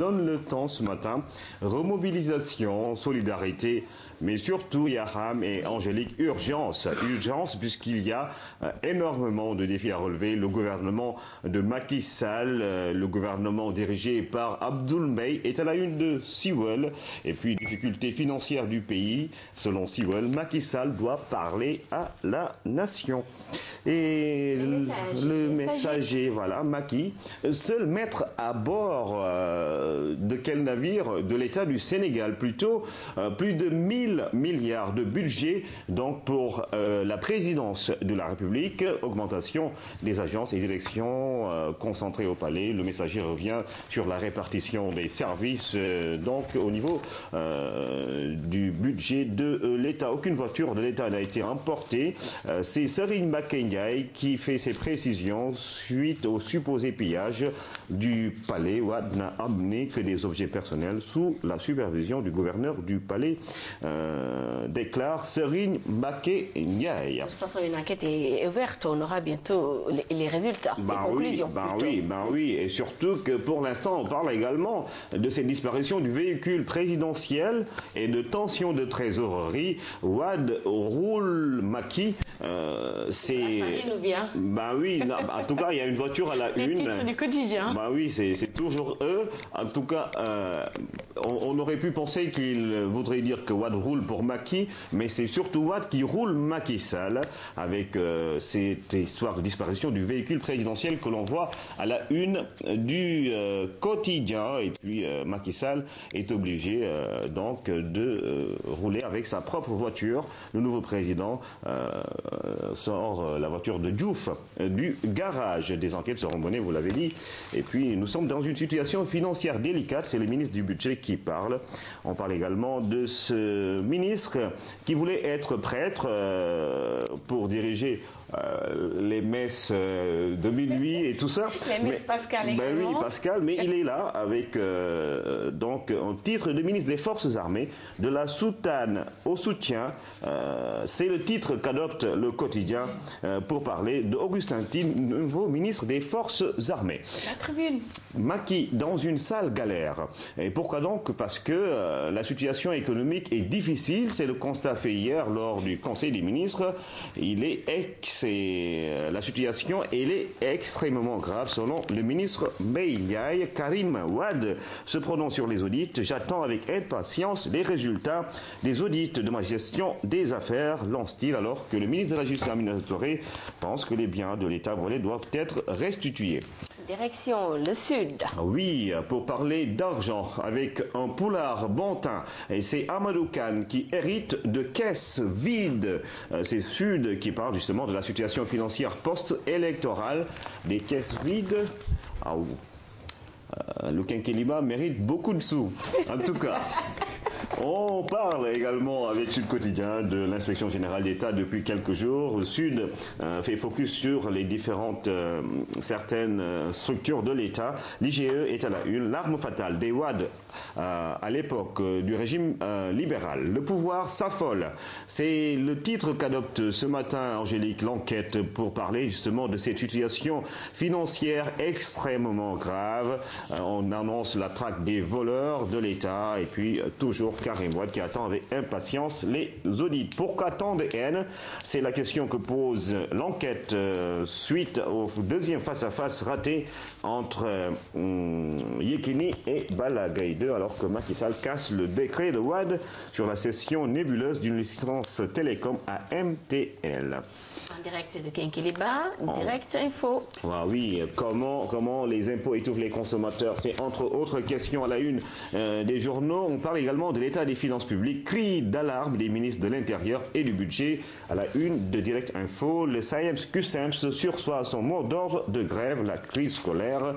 donne le temps ce matin. Remobilisation, solidarité, mais surtout, Yaham et Angélique, urgence. Urgence puisqu'il y a énormément de défis à relever. Le gouvernement de Macky Sall, le gouvernement dirigé par Abdoul Mbaye, est à la une de Sewell. Et puis, difficultés financières du pays. Selon Sewell, Macky Sall doit parler à la nation. Et le messager, voilà, Macky, seul maître à bord de quel navire? De l'État du Sénégal. Plutôt, plus de 1000 milliards de budget donc pour la présidence de la République, augmentation des agences et directions concentrées au palais. Le messager revient sur la répartition des services donc au niveau du budget de l'État. Aucune voiture de l'État n'a été importée. C'est Serigne Mbacké Ndiaye qui fait ces précisions suite au supposé pillage du palais. Wade n'a amené que des objets personnels sous la supervision du gouverneur du palais. Déclare Serigne Mbacké Ndiaye. De toute façon, une enquête est ouverte. On aura bientôt les résultats, les conclusions. Oui. Et surtout que pour l'instant, on parle également de cette disparition du véhicule présidentiel et de tensions de trésorerie. Wade roule Macky. C'est. En tout cas, il y a une voiture à la une. Les titres du quotidien. C'est toujours eux. En tout cas, on aurait pu penser qu'il voudrait dire que Wade roule pour Macky, mais c'est surtout Wade qui roule Macky Sall avec cette histoire de disparition du véhicule présidentiel que l'on voit à la une du quotidien. Et puis Macky Sall est obligé donc de rouler avec sa propre voiture. Le nouveau président sort la voiture de Diouf du garage. Des enquêtes seront menées, vous l'avez dit. Et puis nous sommes dans une situation financière délicate. C'est le ministre du budget qui parle. On parle également de ce ministre qui voulait être prêtre pour diriger les messes de minuit et tout ça. Les messes Pascal également. Oui, Pascal, mais il est là avec donc un titre de ministre des Forces armées, de la soutane au soutien. C'est le titre qu'adopte le quotidien pour parler d'Augustin Tine, nouveau ministre des Forces armées. La tribune. Macky dans une sale galère. Et pourquoi donc? Parce que la situation économique est difficile. C'est le constat fait hier lors du Conseil des ministres. La situation elle est extrêmement grave selon le ministre Mbaye Ndiaye. Karim Wade se prononce sur les audits. J'attends avec impatience les résultats des audits de ma gestion des affaires, lance-t-il, alors que le ministre de la Justice Aminata Touré pense que les biens de l'État volés doivent être restitués. Direction le Sud. Oui, pour parler d'argent avec un poulard bon teint. Et c'est Amadou Kane qui hérite de caisses vides. C'est Sud qui parle justement de la situation financière post-électorale. Des caisses vides. Le quinquilibre mérite beaucoup de sous. En tout cas. On parle également avec Sud Quotidien de l'inspection générale d'État depuis quelques jours. Sud fait focus sur les différentes certaines structures de l'État. L'IGE est à la une. L'arme fatale des Wade à l'époque du régime libéral. Le pouvoir s'affole. C'est le titre qu'adopte ce matin Angélique l'enquête pour parler justement de cette situation financière extrêmement grave. On annonce la traque des voleurs de l'État et puis toujours Karim Wade qui attend avec impatience les audits. Pourquoi tant de haine? C'est la question que pose l'enquête suite au deuxième face-à-face raté entre Yekini et Balagaï 2, alors que Macky Sall casse le décret de Wade sur la cession nébuleuse d'une licence télécom à MTL. En direct de Kinkeliba, direct info. Oui, comment les impôts étouffent les consommateurs? C'est entre autres questions à la une des journaux. On parle également de l'état des finances publiques. Cri d'alarme des ministres de l'Intérieur et du Budget. À la une de Direct Info, le SAEMS-QSEMS sursoit son mot d'ordre de grève, la crise scolaire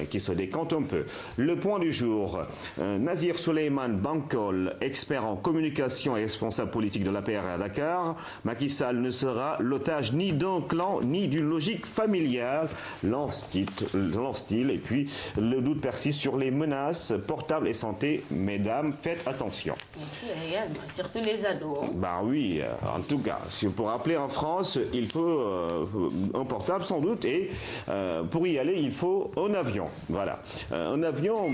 qui se décante un peu. Le point du jour, Nazir Soleiman Bankol, expert en communication et responsable politique de l'APR à Dakar. Macky Sall ne sera l'otage ni d'un clan ni d'une logique familiale, lance-t-il. Et puis le doute persiste sur les menaces portables et santé. Mesdames, faites attention. Ici également, surtout les ados. Hein. Ben oui, en tout cas, si pour appeler en France, il faut un portable sans doute, et pour y aller, il faut un avion. Voilà, un avion,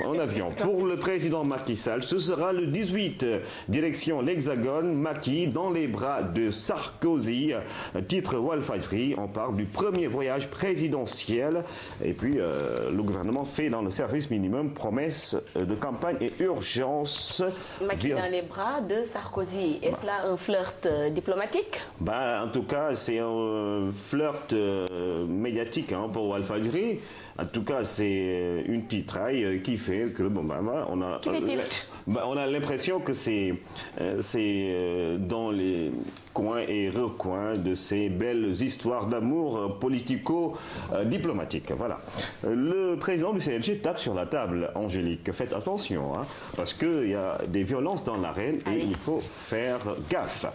un avion. Pour le président Macky Sall, ce sera le 18, direction l'Hexagone, Macky dans les bras de Sarkozy, titre Walfadjri. On parle du premier voyage présidentiel, et puis le gouvernement fait dans le service minimum promesse de campagne et urgence. Macky dans les bras de Sarkozy, est-ce là un flirt diplomatique? En tout cas, c'est un flirt médiatique pour Walfadjri. En tout cas, c'est une titraille qui fait que on a l'impression que c'est dans les coins et recoins de ces belles histoires d'amour politico-diplomatiques. Voilà. Le président du CNG tape sur la table, Angélique. Faites attention, parce qu'il y a des violences dans l'arène et il faut faire gaffe.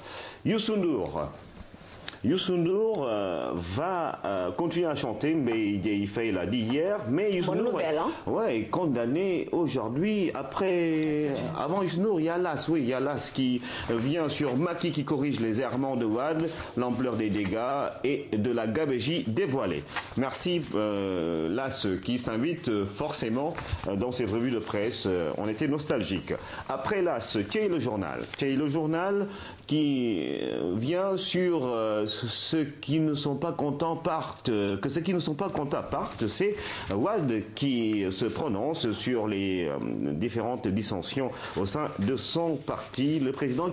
Youssou N'Dour va continuer à chanter, mais il fait l'a dit hier, mais Youssou N'Dour est condamné aujourd'hui. Avant Youssou N'Dour, il y a Las qui vient sur Macky qui corrige les errements de Wade, l'ampleur des dégâts et de la gabégie dévoilée. Merci Las qui s'invite forcément dans cette revue de presse. On était nostalgique. Après Las, Thierry le journal qui vient sur ceux qui ne sont pas contents partent, c'est Wade qui se prononce sur les différentes dissensions au sein de son parti. Le président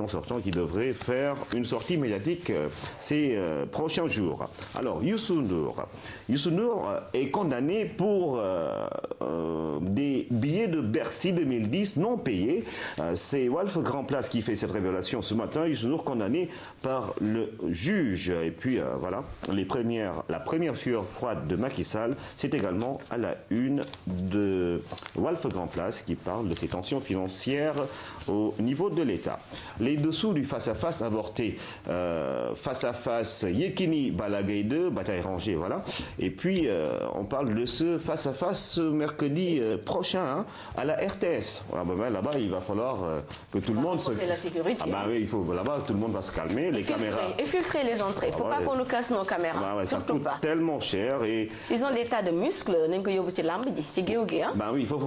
sortant qui devrait faire une sortie médiatique ces prochains jours. Alors, Youssou N'Dour est condamné pour des billets de Bercy 2010 non payés. C'est Walf Grand Place qui fait cette révélation ce matin. Youssou N'Dour condamné par le juge. Et puis voilà, la première sueur froide de Macky Sall, c'est également à la une de Walf Grand Place qui parle de ces tensions financières au niveau de l'État. Les dessous du face-à-face avorté. Face-à-face Yekini Balagaï 2, bataille rangée, voilà. Et puis on parle de ce face-à-face mercredi prochain à la RTS. Voilà, là-bas, il va falloir que tout le monde se... C'est la sécurité. Oui, il faut là-bas, tout le monde va se calmer. Les caméras. Et filtrer les entrées. Il ne faut pas qu'on nous casse nos caméras. Ça coûte tellement cher. Ils ont des tas de muscles. Oui, il faut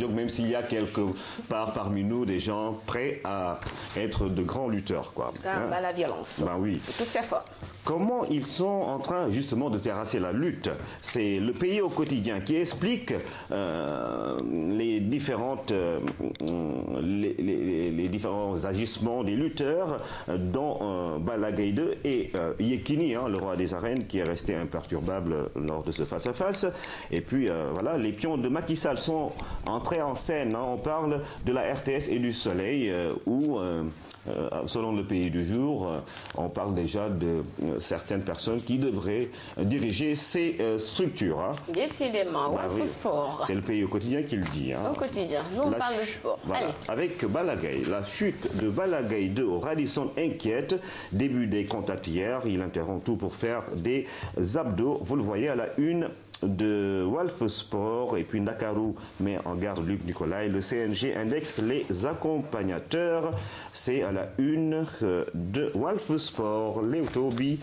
même s'il y a quelque part parmi nous des gens prêts à être de grands lutteurs. La violence. Oui. Toutes ces fois. Comment ils sont en train justement de terrasser la lutte? C'est le pays au quotidien qui explique les différents agissements des lutteurs dont Balagaï 2 et Yekini, le roi des arènes, qui est resté imperturbable lors de ce face-à-face. Et puis voilà, les pions de Macky Sall sont entrés en scène. On parle de la RTS et du Soleil où selon le pays du jour, on parle déjà de certaines personnes qui devraient diriger ces structures. Décidément, Walf Sport. C'est le pays au quotidien qui le dit. Au quotidien, nous on parle de sport. Voilà. Avec Balagaï, la chute de Balagaï 2 au Radisson inquiète. Début des contacts hier, il interrompt tout pour faire des abdos. Vous le voyez à la une de Walf Sport. Et puis Ndakaru met en garde Luc Nicolaï. Le CNG indexe les accompagnateurs. C'est à la une de Walf Sport. Léotobi,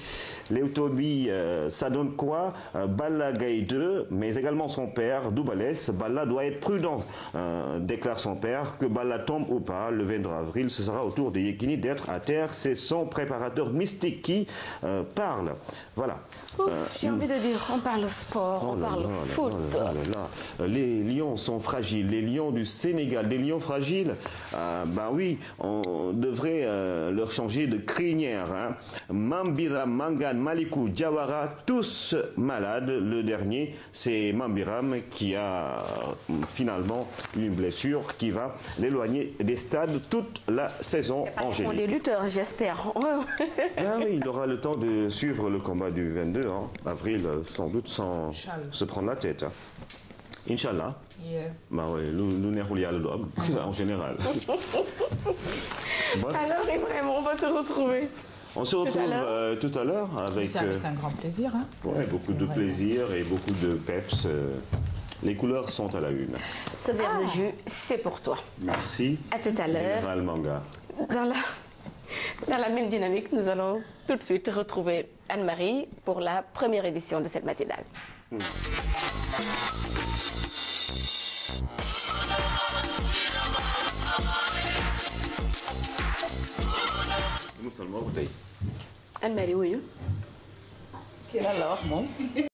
ça donne quoi? Balagaï 2, mais également son père, Doubalès. Balla doit être prudent, déclare son père. Que Balla tombe ou pas, le 22 avril, ce sera au tour de Yekini d'être à terre. C'est son préparateur mystique qui parle. Voilà. J'ai envie de dire, on parle sport. On parle foot. Les lions sont fragiles. Les lions du Sénégal, des lions fragiles, oui, on devrait leur changer de crinière. Mambiram, Mangan, Malikou, Diawara, tous malades. Le dernier, c'est Mambiram qui a finalement une blessure qui va l'éloigner des stades toute la saison. Pour les lutteurs, j'espère. Oui, il aura le temps de suivre le combat du 22 avril, sans doute sans se prendre la tête. Inch'Allah. Nous en général. Alors, Ibrahim, on va te retrouver. On se retrouve tout à l'heure avec... C'est avec un grand plaisir. Beaucoup de plaisir et beaucoup de peps. Les couleurs sont à la une. Ce verre de jus, c'est pour toi. Merci. À tout à l'heure. Général Manga. Dans la même dynamique, nous allons tout de suite retrouver Anne-Marie pour la première édition de cette matinale. Anne-Marie, oui. Quelle alors, mon